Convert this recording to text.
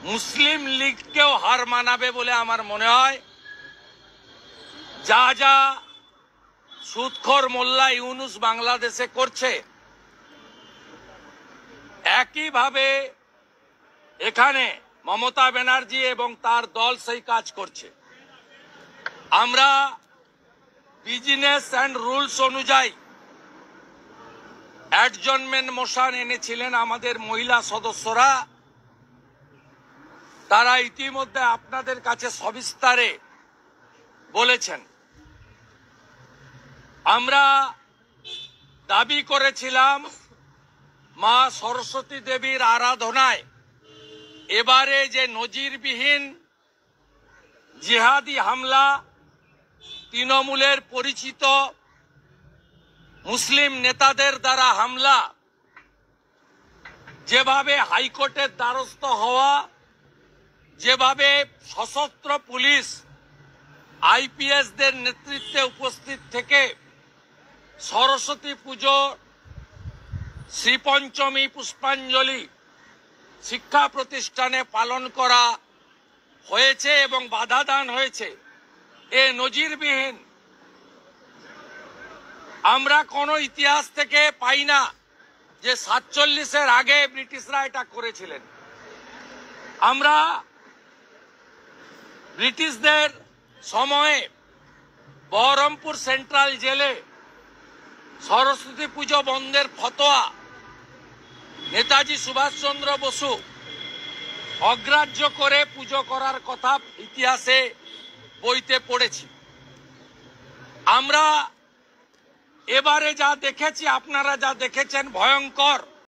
মুসলিম লীগকেও হার মানাবে বলে আমার মনে হয়। যা যা সুদখোর মোল্লা ইউনুস বাংলাদেশে করছে, একইভাবে এখানে মমতা ব্যানার্জি এবং তার দল সেই কাজ করছে। আমরা বিজনেস অ্যান্ড রুলস অনুযায়ী অ্যাডজর্নমেন্ট মোশন এনেছিলেন আমাদের মহিলা সদস্যরা। তারা ইতিমধ্যে আপনাদের কাছে সবিস্তারে বলেছেন। আমরা দাবি করেছিলাম মা সরস্বতী দেবীর আরাধনায় এবারে যে নজিরবিহীন জিহাদি হামলা, তৃণমূলের পরিচিত মুসলিম নেতাদের দ্বারা হামলা, যেভাবে হাইকোর্টের দ্বারস্থ হওয়া, যেভাবে সশস্ত্র পুলিশ আইপিএসদের নেতৃত্বে উপস্থিত থেকে সরস্বতী পুজো, শ্রীপঞ্চমী পুষ্পাঞ্জলি শিক্ষা প্রতিষ্ঠানে পালন করা হয়েছে এবং বাধা দান হয়েছে, এ নজিরবিহীন। আমরা কোনো ইতিহাস থেকে পাই না যে 47-এর আগে ব্রিটিশরা এটা করেছিলেন। আমরা ব্রিটিশদের সময়ে বহরমপুর সেন্ট্রাল জেলে সরস্বতী পুজো বন্ধের ফতোয়া নেতাজি সুভাষচন্দ্র বসু অগ্রাহ্য করে পুজো করার কথা ইতিহাসে বইতে পড়েছি। আমরা এবারে যা দেখেছি, আপনারা যা দেখেছেন, ভয়ঙ্কর।